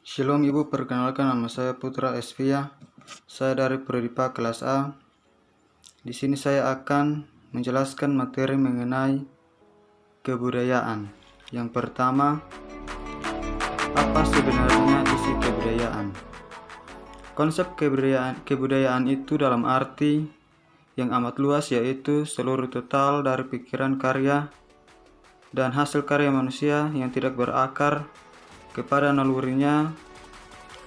Shalom Ibu, perkenalkan nama saya Putra Esvia. Saya dari Prodipa kelas A. Di sini saya akan menjelaskan materi mengenai kebudayaan. Yang pertama, apa sebenarnya isi kebudayaan? Konsep kebudayaan itu dalam arti yang amat luas, yaitu seluruh total dari pikiran, karya, dan hasil karya manusia yang tidak berakar kepada nalurinya,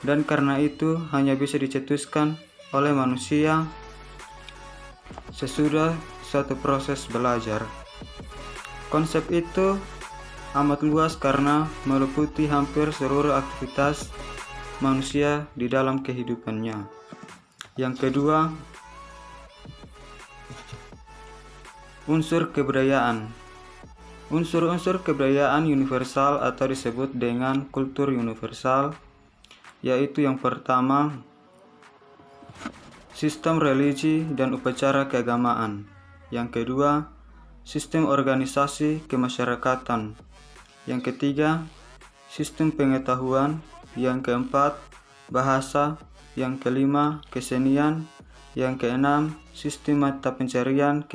dan karena itu hanya bisa dicetuskan oleh manusia sesudah suatu proses belajar. Konsep itu amat luas karena meliputi hampir seluruh aktivitas manusia di dalam kehidupannya. Yang kedua, unsur kebudayaan. Unsur-unsur kebudayaan universal atau disebut dengan kultur universal, yaitu yang pertama, sistem religi dan upacara keagamaan. Yang kedua, sistem organisasi kemasyarakatan. Yang ketiga, sistem pengetahuan. Yang keempat, bahasa. Yang kelima, kesenian. Yang keenam, sistem mata pencaharian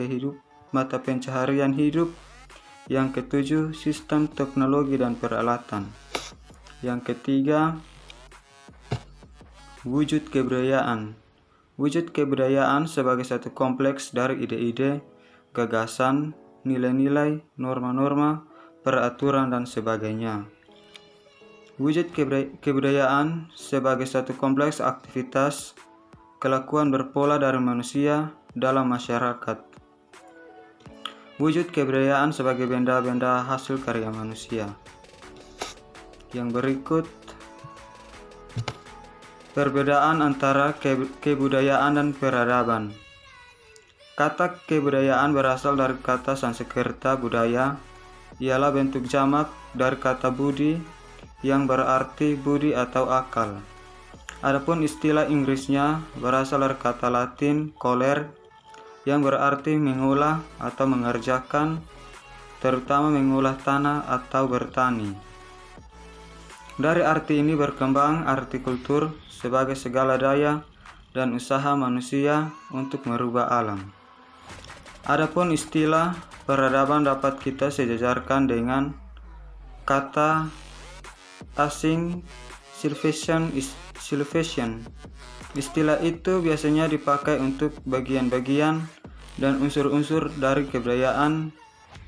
hidup. Yang ketujuh, sistem teknologi dan peralatan. Yang ketiga, wujud kebudayaan. Wujud kebudayaan sebagai satu kompleks dari ide-ide, gagasan, nilai-nilai, norma-norma, peraturan, dan sebagainya. Wujud kebudayaan sebagai satu kompleks aktivitas, kelakuan berpola dari manusia dalam masyarakat. Wujud kebudayaan sebagai benda-benda hasil karya manusia. Yang berikut, perbedaan antara kebudayaan dan peradaban. Kata kebudayaan berasal dari kata Sanskerta budaya, ialah bentuk jamak dari kata budi yang berarti budi atau akal. Adapun istilah Inggrisnya berasal dari kata Latin coller, yang berarti mengolah atau mengerjakan, terutama mengolah tanah atau bertani. Dari arti ini berkembang arti kultur sebagai segala daya dan usaha manusia untuk merubah alam. Adapun istilah peradaban dapat kita sejajarkan dengan kata asing civilization. Istilah itu biasanya dipakai untuk bagian-bagian dan unsur-unsur dari kebudayaan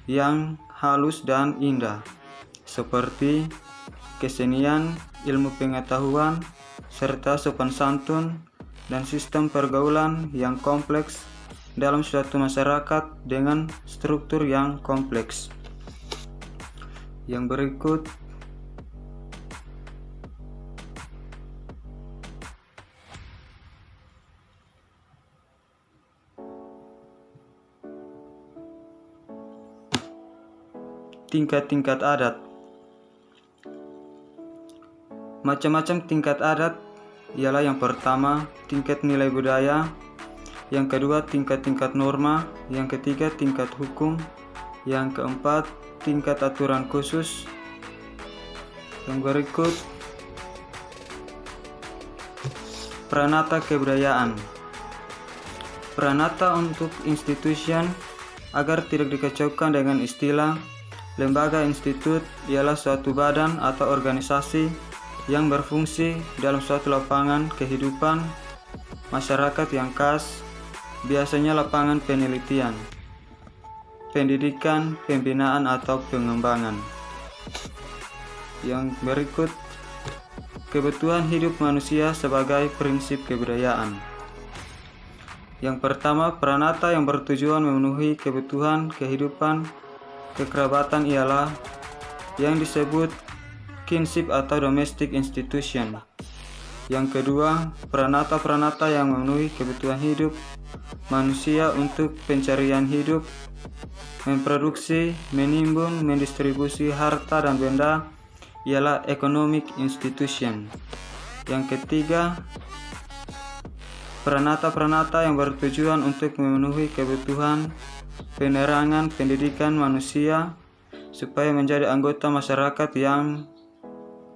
yang halus dan indah, seperti kesenian, ilmu pengetahuan, serta sopan santun dan sistem pergaulan yang kompleks dalam suatu masyarakat dengan struktur yang kompleks. Yang berikut, tingkat-tingkat adat. Macam-macam tingkat adat ialah yang pertama, tingkat nilai budaya. Yang kedua, tingkat-tingkat norma. Yang ketiga, tingkat hukum. Yang keempat, tingkat aturan khusus. Yang berikut, pranata kebudayaan. Pranata untuk institution agar tidak dikacaukan dengan istilah lembaga institut ialah suatu badan atau organisasi yang berfungsi dalam suatu lapangan kehidupan masyarakat yang khas, biasanya lapangan penelitian, pendidikan, pembinaan, atau pengembangan. Yang berikut, kebutuhan hidup manusia sebagai prinsip kebudayaan. Yang pertama, pranata yang bertujuan memenuhi kebutuhan kehidupan kekerabatan ialah yang disebut kinship atau domestic institution. Yang kedua, pranata-pranata yang memenuhi kebutuhan hidup manusia untuk pencarian hidup, memproduksi, menimbun, mendistribusi harta dan benda ialah economic institution. Yang ketiga, pranata-pranata yang bertujuan untuk memenuhi kebutuhan penerangan pendidikan manusia supaya menjadi anggota masyarakat yang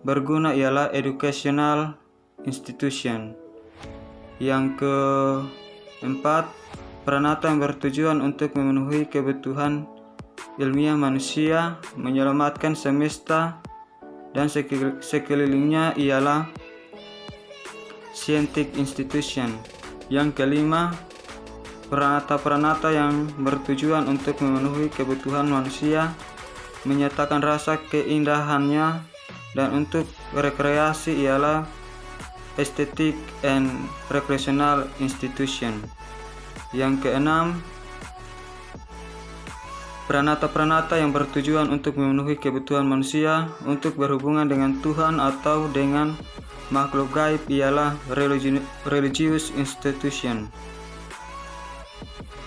berguna ialah educational institution. Yang keempat, pranata yang bertujuan untuk memenuhi kebutuhan ilmiah manusia, menyelamatkan semesta dan sekelilingnya ialah scientific institution. Yang kelima, pranata-pranata yang bertujuan untuk memenuhi kebutuhan manusia, menyatakan rasa keindahannya dan untuk rekreasi ialah aesthetic and recreational institution. Yang keenam, pranata-pranata yang bertujuan untuk memenuhi kebutuhan manusia untuk berhubungan dengan Tuhan atau dengan makhluk gaib ialah religious institution.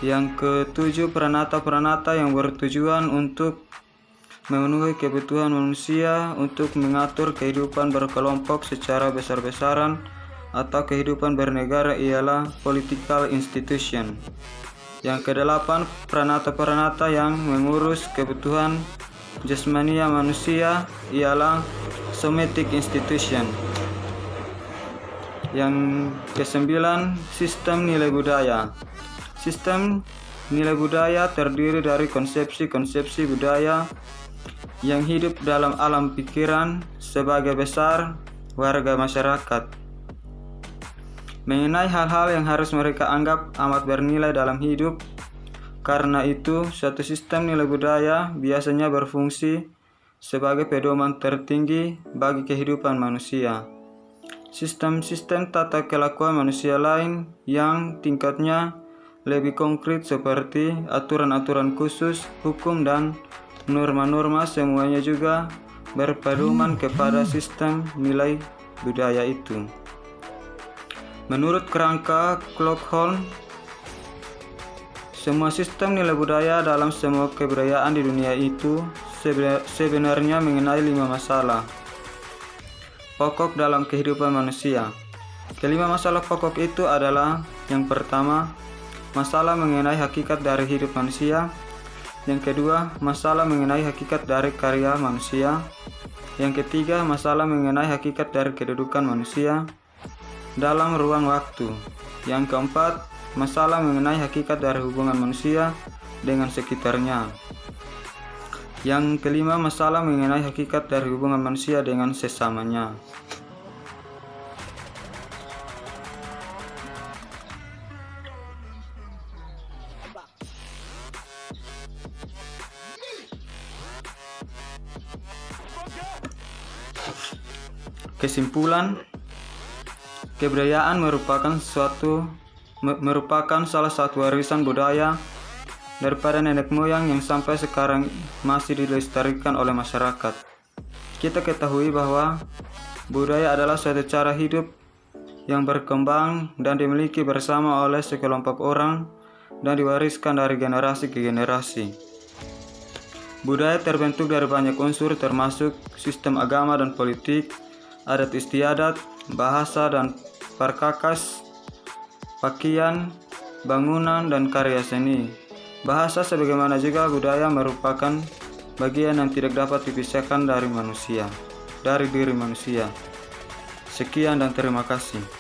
Yang ketujuh, pranata-pranata yang bertujuan untuk memenuhi kebutuhan manusia untuk mengatur kehidupan berkelompok secara besar-besaran atau kehidupan bernegara ialah political institution. Yang kedelapan, pranata-pranata yang mengurus kebutuhan jasmania manusia ialah somatic institution. Yang kesembilan, sistem nilai budaya. Sistem nilai budaya terdiri dari konsepsi-konsepsi budaya yang hidup dalam alam pikiran sebagai besar warga masyarakat, mengenai hal-hal yang harus mereka anggap amat bernilai dalam hidup. Karena itu, suatu sistem nilai budaya biasanya berfungsi sebagai pedoman tertinggi bagi kehidupan manusia. Sistem-sistem tata kelakuan manusia lain yang tingkatnya lebih konkret seperti aturan-aturan khusus, hukum, dan norma-norma semuanya juga berpedoman kepada sistem nilai budaya itu. Menurut kerangka Klockholm, semua sistem nilai budaya dalam semua kebudayaan di dunia itu sebenarnya mengenai 5 masalah pokok dalam kehidupan manusia. Kelima masalah pokok itu adalah: yang pertama, masalah mengenai hakikat dari hidup manusia. Yang kedua, masalah mengenai hakikat dari karya manusia. Yang ketiga, masalah mengenai hakikat dari kedudukan manusia dalam ruang waktu. Yang keempat, masalah mengenai hakikat dari hubungan manusia dengan sekitarnya. Yang kelima, masalah mengenai hakikat dari hubungan manusia dengan sesamanya. Kesimpulan, kebudayaan merupakan salah satu warisan budaya daripada nenek moyang yang sampai sekarang masih dilestarikan oleh masyarakat. Kita ketahui bahwa budaya adalah suatu cara hidup yang berkembang dan dimiliki bersama oleh sekelompok orang dan diwariskan dari generasi ke generasi. Budaya terbentuk dari banyak unsur termasuk sistem agama dan politik, adat istiadat, bahasa dan perkakas, pakaian, bangunan, dan karya seni. Bahasa sebagaimana juga budaya merupakan bagian yang tidak dapat dipisahkan dari diri manusia. Sekian dan terima kasih.